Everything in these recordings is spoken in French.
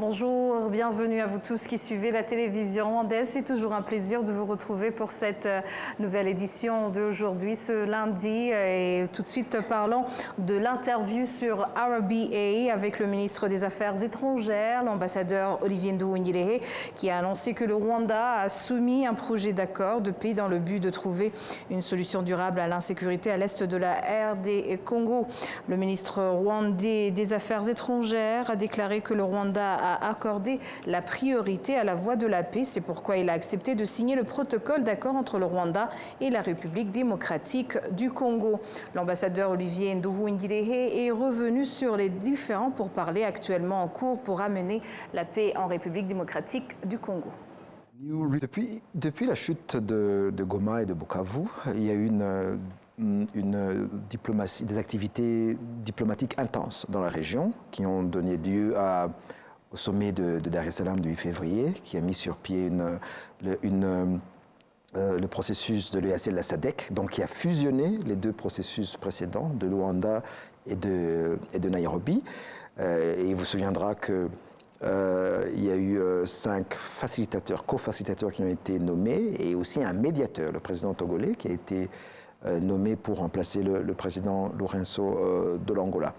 Bonjour, bienvenue à vous tous qui suivez la télévision rwandaise. C'est toujours un plaisir de vous retrouver pour cette nouvelle édition d'aujourd'hui, ce lundi. Et tout de suite, parlons de l'interview sur RBA avec le ministre des Affaires étrangères, l'ambassadeur Olivier Nduhungirehe, qui a annoncé que le Rwanda a soumis un projet d'accord de paix dans le but de trouver une solution durable à l'insécurité à l'est de la RD Congo. Le ministre rwandais des Affaires étrangères a déclaré que le Rwanda a accordé la priorité à la voie de la paix. C'est pourquoi il a accepté de signer le protocole d'accord entre le Rwanda et la République démocratique du Congo. L'ambassadeur Olivier Nduhungirehe est revenu sur les différents pourparlers actuellement en cours pour amener la paix en République démocratique du Congo. Depuis la chute de Goma et de Bukavu, il y a eu une diplomatie, des activités diplomatiques intenses dans la région qui ont donné lieu au sommet de Dar es Salaam du 8 février, qui a mis sur pied le processus de l'EAC et de la SADC, donc qui a fusionné les deux processus précédents de Luanda et de Nairobi. Et il vous souviendra que il y a eu 5 facilitateurs, co-facilitateurs qui ont été nommés et aussi un médiateur, le président togolais, qui a été nommé pour remplacer le président Lourenço de l'Angola.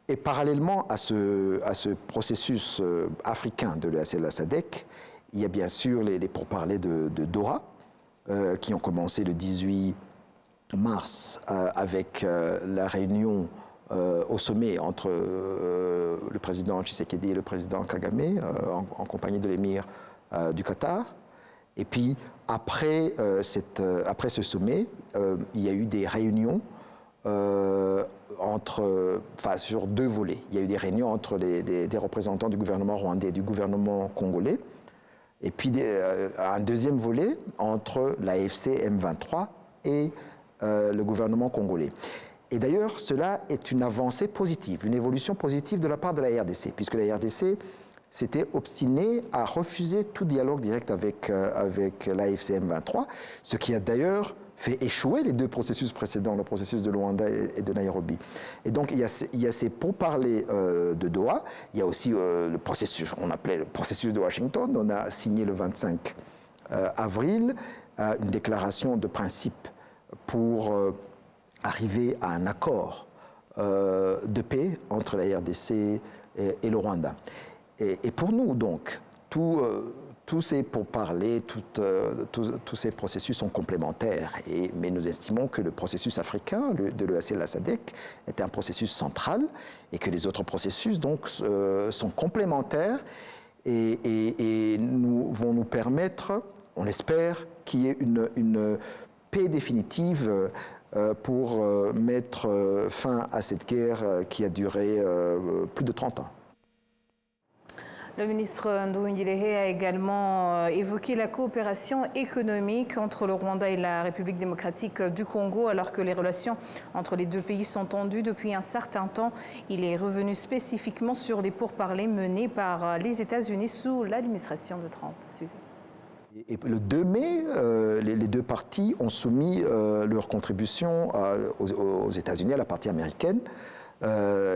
Et parallèlement à ce processus africain de l'EAC et de la SADC, il y a bien sûr les pourparlers de Doha, qui ont commencé le 18 mars avec la réunion au sommet entre le président Tshisekedi et le président Kagame, en compagnie de l'émir du Qatar. Et puis, après ce sommet, il y a eu des réunions sur 2 volets. Il y a eu des réunions entre des représentants du gouvernement rwandais et du gouvernement congolais. Et puis, un deuxième volet entre l'AFC M23 et le gouvernement congolais. Et d'ailleurs, cela est une avancée positive, une évolution positive de la part de la RDC, puisque la RDC s'était obstinée à refuser tout dialogue direct avec l'AFC M23, ce qui a d'ailleurs fait échouer les 2 processus précédents, le processus de Luanda et de Nairobi. Et donc, il y a ces pourparlers de Doha, il y a aussi le processus, on appelait le processus de Washington. On a signé le 25 avril une déclaration de principe pour arriver à un accord de paix entre la RDC et le Rwanda. Et pour nous, donc, tous ces pourparlers, tous ces processus sont complémentaires. Mais nous estimons que le processus africain de l'EAC et de la SADC est un processus central et que les autres processus donc, sont complémentaires et vont nous permettre, on espère, qu'il y ait une paix définitive pour mettre fin à cette guerre qui a duré plus de 30 ans. Le ministre Nduhungirehe a également évoqué la coopération économique entre le Rwanda et la République démocratique du Congo, alors que les relations entre les 2 pays sont tendues depuis un certain temps. Il est revenu spécifiquement sur les pourparlers menés par les États-Unis sous l'administration de Trump. Suivez. Et le 2 mai, les 2 parties ont soumis leur contribution aux États-Unis, à la partie américaine,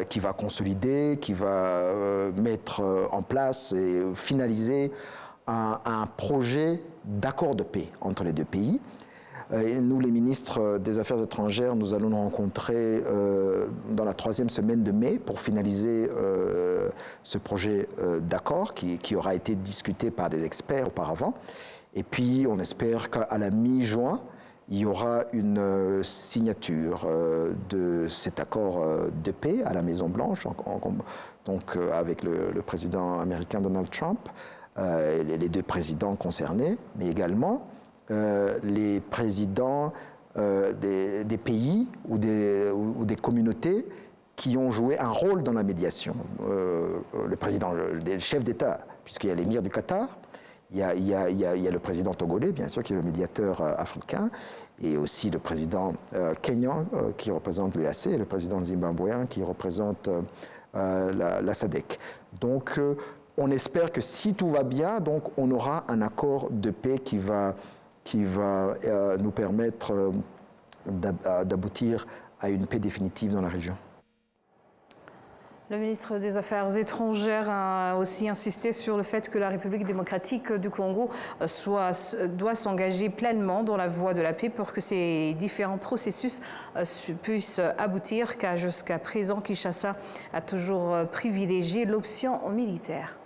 qui va consolider, qui va mettre en place et finaliser un projet d'accord de paix entre les 2 pays. Et nous, les ministres des Affaires étrangères, nous allons nous rencontrer dans la 3e semaine de mai pour finaliser ce projet d'accord qui aura été discuté par des experts auparavant. Et puis, on espère qu'à la mi-juin, il y aura une signature de cet accord de paix à la Maison-Blanche, donc avec le président américain Donald Trump, les 2 présidents concernés, mais également les présidents des pays ou des communautés qui ont joué un rôle dans la médiation. Le chef d'État, puisqu'il y a l'émir du Qatar, il y a le président togolais, bien sûr, qui est le médiateur africain, et aussi le président kenyan qui représente l'EAC, et le président zimbabwéen qui représente la SADC. Donc, on espère que si tout va bien, donc, on aura un accord de paix qui va nous permettre d'aboutir à une paix définitive dans la région. Le ministre des Affaires étrangères a aussi insisté sur le fait que la République démocratique du Congo doit s'engager pleinement dans la voie de la paix pour que ces différents processus puissent aboutir, car jusqu'à présent, Kinshasa a toujours privilégié l'option militaire.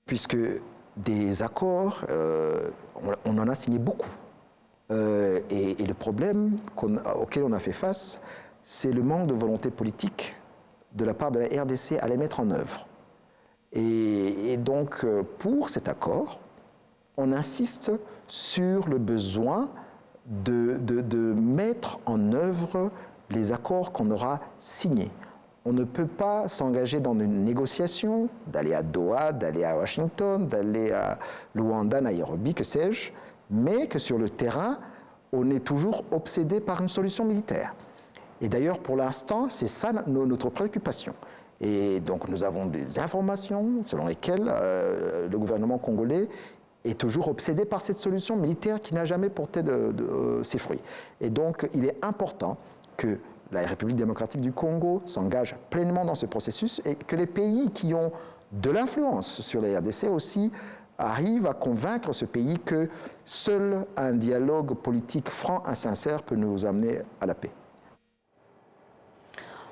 Puisque des accords, on en a signé beaucoup. Et le problème auquel on a fait face, c'est le manque de volonté politique de la part de la RDC à les mettre en œuvre. Et donc, pour cet accord, on insiste sur le besoin de mettre en œuvre les accords qu'on aura signés. On ne peut pas s'engager dans une négociation, d'aller à Doha, d'aller à Washington, d'aller à Luanda, Nairobi, que sais-je, mais que sur le terrain, on est toujours obsédé par une solution militaire. Et d'ailleurs, pour l'instant, c'est ça notre préoccupation. Et donc, nous avons des informations selon lesquelles le gouvernement congolais est toujours obsédé par cette solution militaire qui n'a jamais porté ses fruits. Et donc, il est important que la République démocratique du Congo s'engage pleinement dans ce processus et que les pays qui ont de l'influence sur la RDC aussi arrivent à convaincre ce pays que seul un dialogue politique franc et sincère peut nous amener à la paix.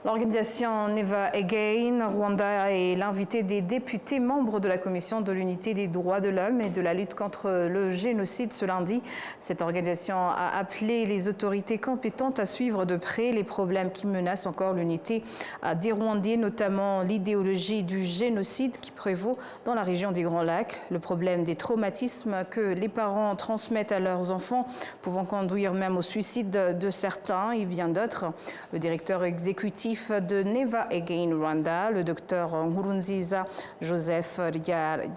L'organisation Never Again Rwanda est l'invité des députés membres de la Commission de l'unité des droits de l'homme et de la lutte contre le génocide ce lundi. Cette organisation a appelé les autorités compétentes à suivre de près les problèmes qui menacent encore l'unité des Rwandais, notamment l'idéologie du génocide qui prévaut dans la région des Grands Lacs, le problème des traumatismes que les parents transmettent à leurs enfants, pouvant conduire même au suicide de certains et bien d'autres. Le directeur exécutif de Never Again Rwanda, le docteur Nkurunziza Joseph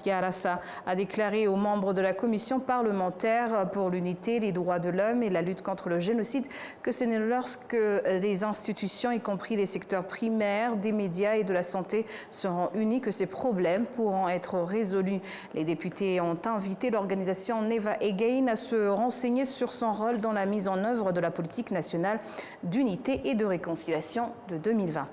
Yarasa, a déclaré aux membres de la commission parlementaire pour l'unité, les droits de l'homme et la lutte contre le génocide que ce n'est lorsque les institutions, y compris les secteurs primaires, des médias et de la santé, seront unis que ces problèmes pourront être résolus. Les députés ont invité l'organisation Never Again à se renseigner sur son rôle dans la mise en œuvre de la politique nationale d'unité et de réconciliation de 2020.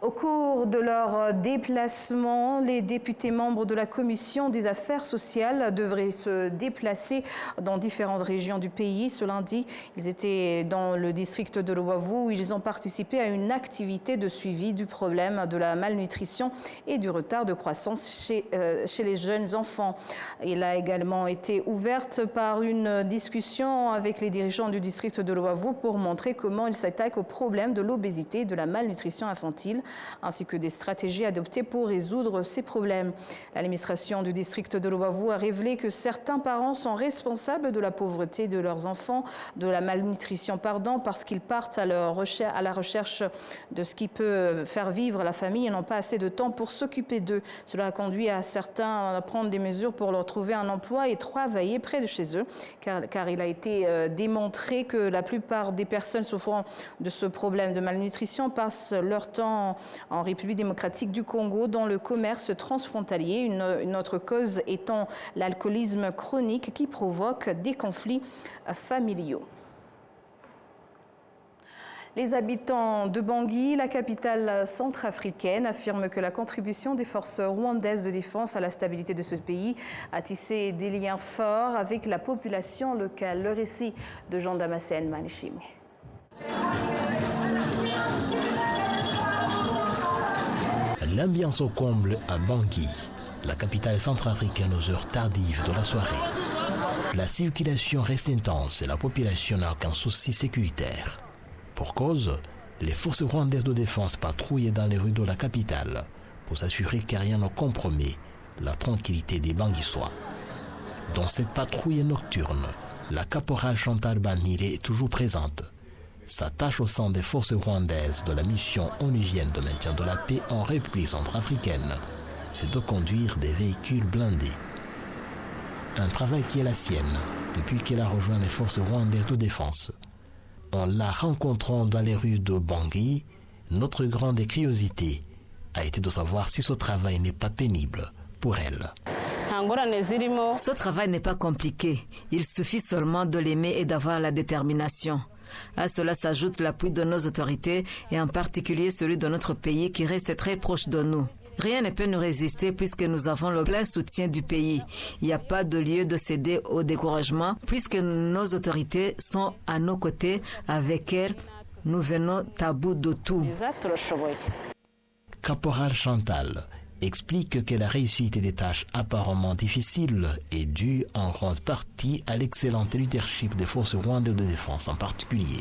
Au cours de leur déplacement, les députés membres de la Commission des affaires sociales devraient se déplacer dans différentes régions du pays. Ce lundi, ils étaient dans le district de Luavu où ils ont participé à une activité de suivi du problème de la malnutrition et du retard de croissance chez les jeunes enfants. Il a également été ouverte par une discussion avec les dirigeants du district de Luavu pour montrer comment ils s'attaquent au problème de l'obésité et de la malnutrition infantile, ainsi que des stratégies adoptées pour résoudre ces problèmes. L'administration du district de Luavu a révélé que certains parents sont responsables de la pauvreté de leurs enfants, de la malnutrition, parce qu'ils partent à la recherche de ce qui peut faire vivre la famille et n'ont pas assez de temps pour s'occuper d'eux. Cela a conduit à certains à prendre des mesures pour leur trouver un emploi et travailler près de chez eux, car il a été démontré que la plupart des personnes souffrant de ce problème de malnutrition passent leur temps en République démocratique du Congo dans le commerce transfrontalier, une autre cause étant l'alcoolisme chronique qui provoque des conflits familiaux. Les habitants de Bangui, la capitale centrafricaine, affirment que la contribution des forces rwandaises de défense à la stabilité de ce pays a tissé des liens forts avec la population locale. Le récit de Jean Damascène Manichimé. L'ambiance au comble à Bangui, la capitale centrafricaine aux heures tardives de la soirée. La circulation reste intense et la population n'a aucun souci sécuritaire. Pour cause, les forces rwandaises de défense patrouillent dans les rues de la capitale pour s'assurer que rien ne compromet la tranquillité des Banguissois. Dans cette patrouille nocturne, la caporale Chantal Banmire est toujours présente. Sa tâche au sein des forces rwandaises de la mission onusienne de maintien de la paix en République centrafricaine, c'est de conduire des véhicules blindés. Un travail qui est la sienne depuis qu'elle a rejoint les forces rwandaises de défense. En la rencontrant dans les rues de Bangui, notre grande curiosité a été de savoir si ce travail n'est pas pénible pour elle. Ce travail n'est pas compliqué. Il suffit seulement de l'aimer et d'avoir la détermination. À cela s'ajoute l'appui de nos autorités et en particulier celui de notre pays qui reste très proche de nous. Rien ne peut nous résister puisque nous avons le plein soutien du pays. Il n'y a pas de lieu de céder au découragement puisque nos autorités sont à nos côtés. Avec elles, nous venons à bout de tout. Caporal Chantal explique que la réussite des tâches apparemment difficiles est due en grande partie à l'excellent leadership des forces rwandaises de défense en particulier.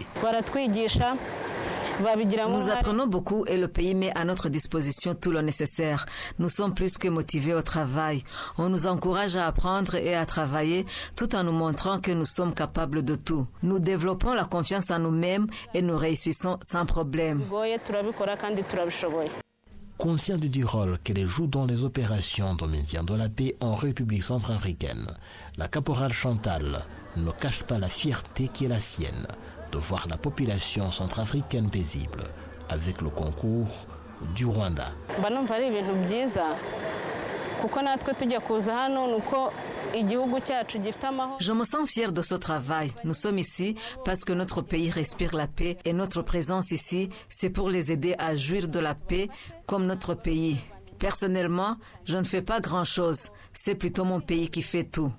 Nous apprenons beaucoup et le pays met à notre disposition tout le nécessaire. Nous sommes plus que motivés au travail. On nous encourage à apprendre et à travailler tout en nous montrant que nous sommes capables de tout. Nous développons la confiance en nous-mêmes et nous réussissons sans problème. Conscient du rôle qu'elle joue dans les opérations de maintien de la paix en République centrafricaine, la caporale Chantal ne cache pas la fierté qui est la sienne de voir la population centrafricaine paisible avec le concours du Rwanda. Je me sens fière de ce travail. Nous sommes ici parce que notre pays respire la paix et notre présence ici, c'est pour les aider à jouir de la paix comme notre pays. Personnellement, je ne fais pas grand-chose. C'est plutôt mon pays qui fait tout.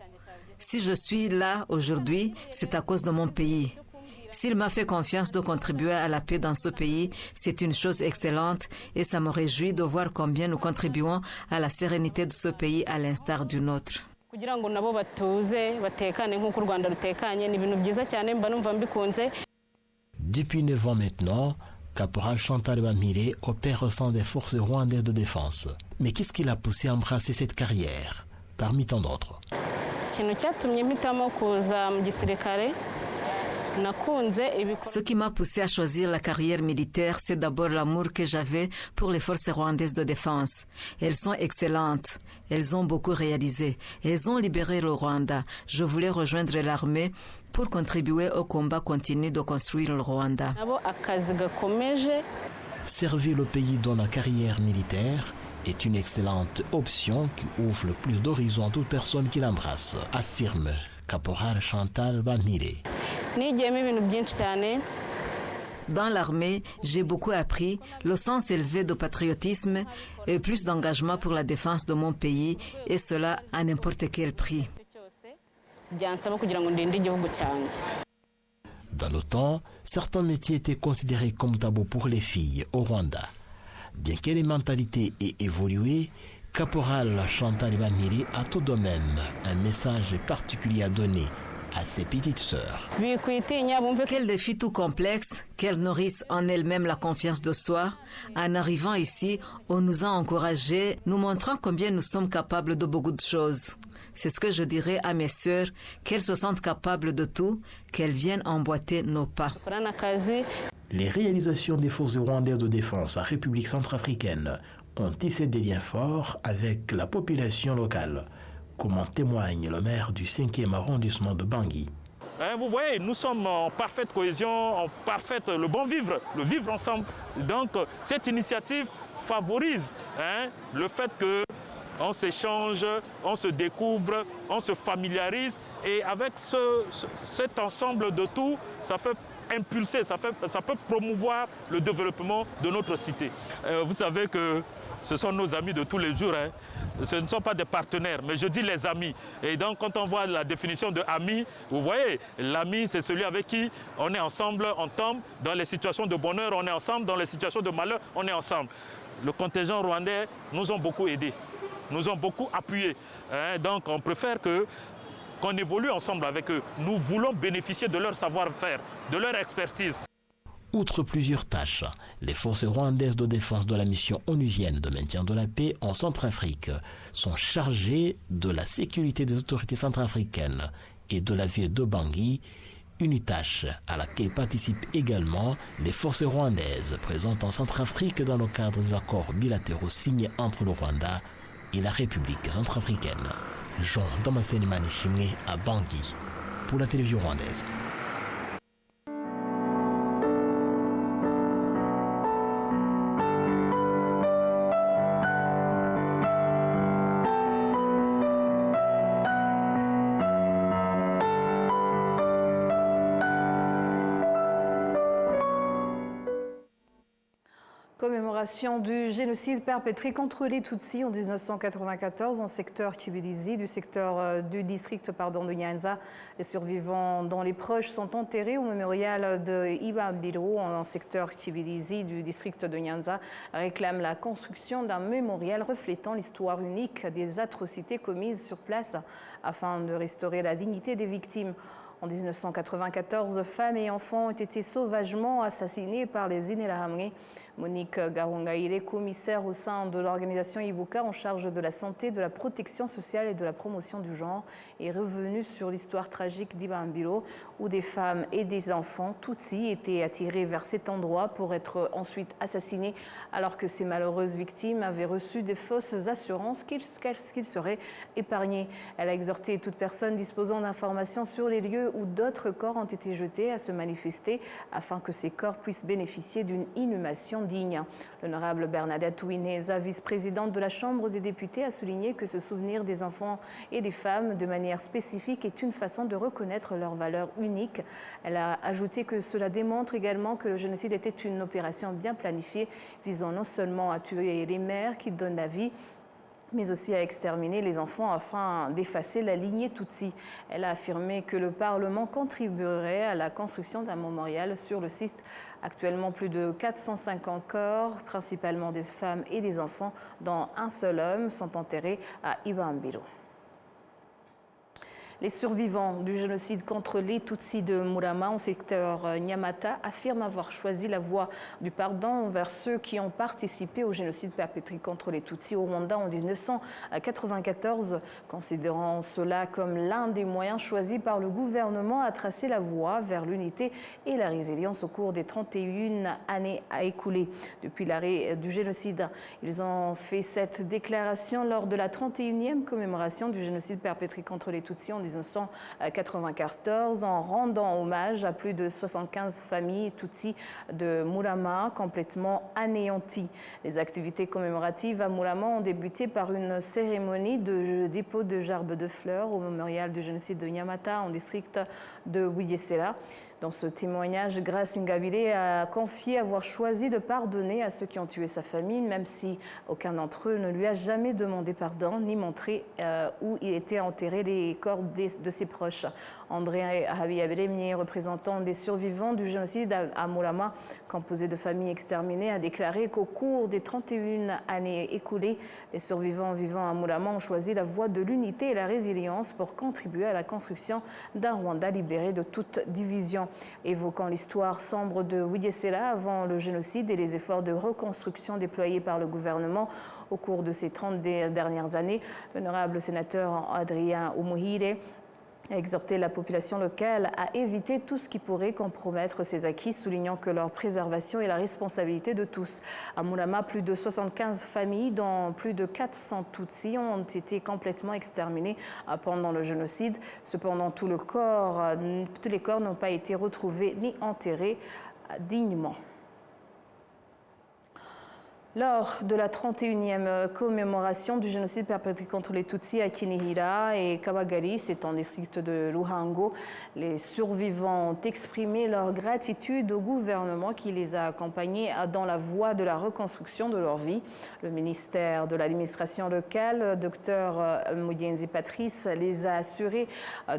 Si je suis là aujourd'hui, c'est à cause de mon pays. S'il m'a fait confiance de contribuer à la paix dans ce pays, c'est une chose excellente et ça me réjouit de voir combien nous contribuons à la sérénité de ce pays à l'instar du nôtre. Depuis 9 ans maintenant, Caporal Chantal Bamire opère au sein des forces rwandaises de défense. Mais qu'est-ce qui l'a poussé à embrasser cette carrière, parmi tant d'autres? Ce qui m'a poussé à choisir la carrière militaire, c'est d'abord l'amour que j'avais pour les forces rwandaises de défense. Elles sont excellentes. Elles ont beaucoup réalisé. Elles ont libéré le Rwanda. Je voulais rejoindre l'armée pour contribuer au combat continu de construire le Rwanda. Servir le pays dans la carrière militaire est une excellente option qui ouvre le plus d'horizons à toute personne qui l'embrasse, affirme Caporal Chantal Bamire. Dans l'armée, j'ai beaucoup appris le sens élevé de patriotisme et plus d'engagement pour la défense de mon pays, et cela à n'importe quel prix. Dans le temps, certains métiers étaient considérés comme tabous pour les filles au Rwanda. Bien que les mentalités aient évolué, Caporal Chantal Bamire a tout de même un message particulier à donner à ses petites sœurs. Quel défi tout complexe, qu'elles nourrissent en elles-mêmes la confiance de soi. En arrivant ici, on nous a encouragés, nous montrant combien nous sommes capables de beaucoup de choses. C'est ce que je dirais à mes sœurs, qu'elles se sentent capables de tout, qu'elles viennent emboîter nos pas. Les réalisations des forces rwandaises de défense en République centrafricaine ont tissé des liens forts avec la population locale, comme en témoigne le maire du 5e arrondissement de Bangui. Vous voyez, nous sommes en parfaite cohésion, le bon vivre, le vivre ensemble. Donc cette initiative favorise le fait qu'on s'échange, on se découvre, on se familiarise. Et avec cet ensemble de tout, ça fait impulser, ça peut promouvoir le développement de notre cité. Vous savez que ce sont nos amis de tous les jours. Ce ne sont pas des partenaires, mais je dis les amis. Et donc, quand on voit la définition de ami, vous voyez, l'ami, c'est celui avec qui on est ensemble, on tombe. Dans les situations de bonheur, on est ensemble. Dans les situations de malheur, on est ensemble. Le contingent rwandais nous ont beaucoup aidés, nous ont beaucoup appuyés. Donc, on préfère qu'on évolue ensemble avec eux. Nous voulons bénéficier de leur savoir-faire, de leur expertise. Outre plusieurs tâches, les forces rwandaises de défense de la mission onusienne de maintien de la paix en Centrafrique sont chargées de la sécurité des autorités centrafricaines et de la ville de Bangui, une tâche à laquelle participent également les forces rwandaises présentes en Centrafrique dans le cadre des accords bilatéraux signés entre le Rwanda et la République centrafricaine. Jean Damascene Manishimwe à Bangui pour la télévision rwandaise. Commémoration du génocide perpétré contre les Tutsis en 1994 en secteur Kibirizi du district de Nyanza. Les survivants dont les proches sont enterrés au mémorial de Ibambiro en secteur Kibirizi du district de Nyanza réclament la construction d'un mémorial reflétant l'histoire unique des atrocités commises sur place afin de restaurer la dignité des victimes. En 1994, femmes et enfants ont été sauvagement assassinés par les Interahamwe. Monique Garongaïre, commissaire au sein de l'organisation Ibuka en charge de la santé, de la protection sociale et de la promotion du genre, est revenue sur l'histoire tragique d'Ibambiro où des femmes et des enfants Tutsis étaient attirés vers cet endroit pour être ensuite assassinés alors que ces malheureuses victimes avaient reçu des fausses assurances qu'ils seraient épargnés. Elle a exhorté toute personne disposant d'informations sur les lieux où d'autres corps ont été jetés à se manifester afin que ces corps puissent bénéficier d'une inhumation digne. L'honorable Bernadette Ouineza, vice-présidente de la Chambre des députés, a souligné que ce souvenir des enfants et des femmes de manière spécifique est une façon de reconnaître leur valeur unique. Elle a ajouté que cela démontre également que le génocide était une opération bien planifiée visant non seulement à tuer les mères qui donnent la vie, mais aussi à exterminer les enfants afin d'effacer la lignée Tutsi. Elle a affirmé que le Parlement contribuerait à la construction d'un mémorial sur le site. Actuellement, plus de 450 corps, principalement des femmes et des enfants, dont un seul homme, sont enterrés à Ibambiro. Les survivants du génocide contre les Tutsis de Murama en secteur Nyamata affirment avoir choisi la voie du pardon envers ceux qui ont participé au génocide perpétré contre les Tutsis au Rwanda en 1994, considérant cela comme l'un des moyens choisis par le gouvernement à tracer la voie vers l'unité et la résilience au cours des 31 années à écouler depuis l'arrêt du génocide. Ils ont fait cette déclaration lors de la 31e commémoration du génocide perpétré contre les Tutsis en 1994 en rendant hommage à plus de 75 familles Tutsis de Murama complètement anéanties. Les activités commémoratives à Murama ont débuté par une cérémonie de dépôt de gerbes de fleurs au mémorial du génocide de Nyamata en district de Bugesera. Dans ce témoignage, Grace Ingabire a confié avoir choisi de pardonner à ceux qui ont tué sa famille, même si aucun d'entre eux ne lui a jamais demandé pardon ni montré où il était enterré les corps de ses proches. André Habiyaberemie, représentant des survivants du génocide à Murama, composé de familles exterminées, a déclaré qu'au cours des 31 années écoulées, les survivants vivant à Murama ont choisi la voie de l'unité et la résilience pour contribuer à la construction d'un Rwanda libéré de toute division. Évoquant l'histoire sombre de Bugesera avant le génocide et les efforts de reconstruction déployés par le gouvernement au cours de ces 30 dernières années, l'honorable sénateur Adrien Umuhire a exhorté la population locale à éviter tout ce qui pourrait compromettre ces acquis, soulignant que leur préservation est la responsabilité de tous. À Murama, plus de 75 familles, dont plus de 400 Tutsis, ont été complètement exterminées pendant le génocide. Cependant, tous les corps n'ont pas été retrouvés ni enterrés dignement. Lors de la 31e commémoration du génocide perpétré contre les Tutsis à Kinihira et Kabagali, c'est en district de Ruhango, les survivants ont exprimé leur gratitude au gouvernement qui les a accompagnés dans la voie de la reconstruction de leur vie. Le ministère de l'administration locale, Dr Muyenzi Patrice, les a assurés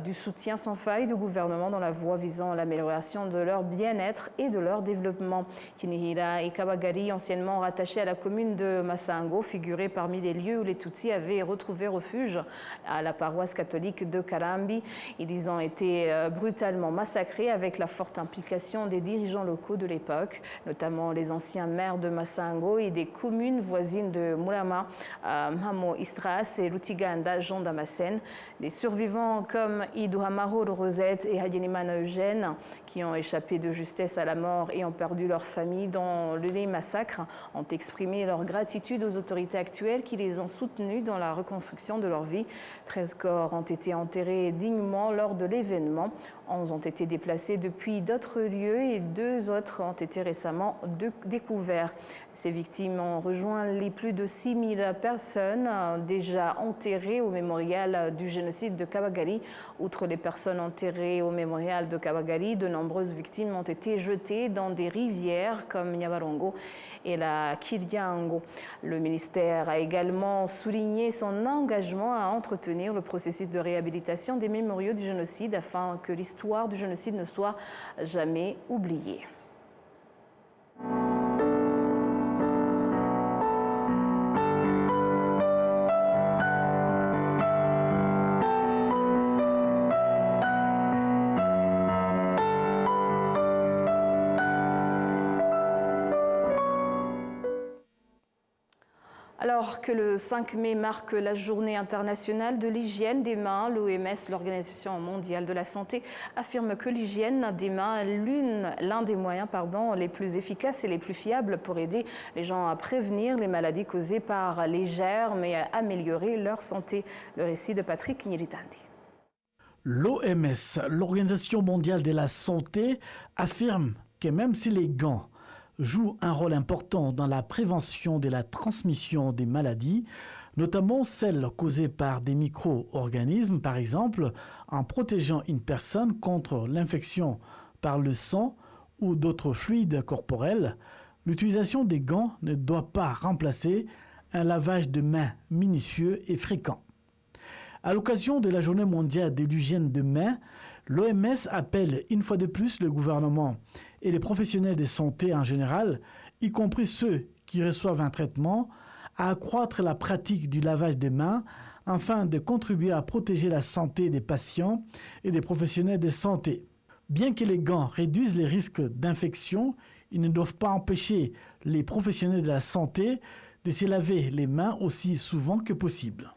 du soutien sans faille du gouvernement dans la voie visant l'amélioration de leur bien-être et de leur développement. Kinihira et Kabagali, anciennement rattachés à la commune de Masango, figurait parmi les lieux où les Tutsis avaient retrouvé refuge à la paroisse catholique de Karambi. Ils ont été brutalement massacrés avec la forte implication des dirigeants locaux de l'époque, notamment les anciens maires de Masango et des communes voisines de Murama, Mhamo Istras et Lutiganda, Jean Damascène. Les survivants comme Iduhamaro Rosette et Hadjenimana Eugène, qui ont échappé de justesse à la mort et ont perdu leur famille dans les massacres, ont exprimé leur gratitude aux autorités actuelles qui les ont soutenus dans la reconstruction de leur vie. 13 corps ont été enterrés dignement lors de l'événement. 11 ont été déplacés depuis d'autres lieux et 2 autres ont été récemment découverts. Ces victimes ont rejoint les plus de 6000 personnes déjà enterrées au mémorial du génocide de Kabagali. Outre les personnes enterrées au mémorial de Kabagali, de nombreuses victimes ont été jetées dans des rivières comme Nyabarongo et la Kidiango. Le ministère a également souligné son engagement à entretenir le processus de réhabilitation des mémoriaux du génocide afin que l'histoire du génocide ne soit jamais oubliée. Alors que le 5 mai marque la journée internationale de l'hygiène des mains, l'OMS, l'Organisation mondiale de la santé, affirme que l'hygiène des mains est l'un des moyens les plus efficaces et les plus fiables pour aider les gens à prévenir les maladies causées par les germes et à améliorer leur santé. Le récit de Patrick Nyiritandi. L'OMS, l'Organisation mondiale de la santé, affirme que même si les gants joue un rôle important dans la prévention de la transmission des maladies, notamment celles causées par des micro-organismes, par exemple, en protégeant une personne contre l'infection par le sang ou d'autres fluides corporels. L'utilisation des gants ne doit pas remplacer un lavage de mains minutieux et fréquent. À l'occasion de la Journée mondiale de l'hygiène de mains, l'OMS appelle une fois de plus le gouvernement et les professionnels de santé en général, y compris ceux qui reçoivent un traitement, à accroître la pratique du lavage des mains afin de contribuer à protéger la santé des patients et des professionnels de santé. Bien que les gants réduisent les risques d'infection, ils ne doivent pas empêcher les professionnels de la santé de se laver les mains aussi souvent que possible.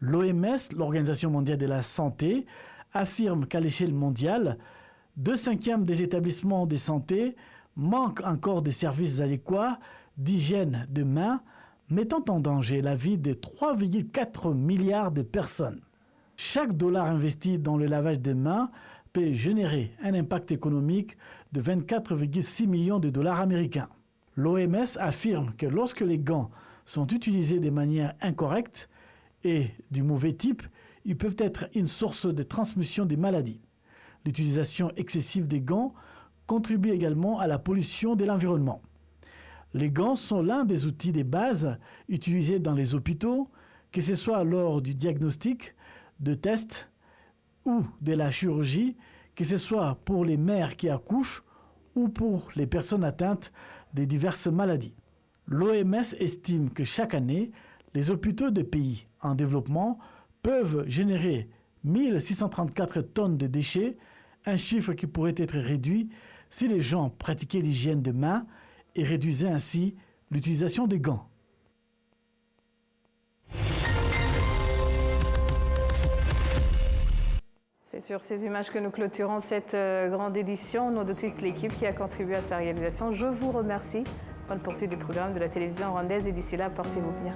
L'OMS, l'Organisation mondiale de la santé, affirme qu'à l'échelle mondiale, 2/5 des établissements de santé manquent encore des services adéquats d'hygiène de mains, mettant en danger la vie de 3,4 milliards de personnes. Chaque dollar investi dans le lavage des mains peut générer un impact économique de 24,6 millions de dollars américains. L'OMS affirme que lorsque les gants sont utilisés de manière incorrecte et du mauvais type, ils peuvent être une source de transmission des maladies. L'utilisation excessive des gants contribue également à la pollution de l'environnement. Les gants sont l'un des outils de base utilisés dans les hôpitaux, que ce soit lors du diagnostic, de tests ou de la chirurgie, que ce soit pour les mères qui accouchent ou pour les personnes atteintes de diverses maladies. L'OMS estime que chaque année, les hôpitaux de pays en développement peuvent générer 1634 tonnes de déchets, un chiffre qui pourrait être réduit si les gens pratiquaient l'hygiène de mains et réduisaient ainsi l'utilisation des gants. C'est sur ces images que nous clôturons cette grande édition. Au nom de toute l'équipe qui a contribué à sa réalisation, je vous remercie. Bonne poursuite du programme de la télévision rwandaise et d'ici là, portez-vous bien.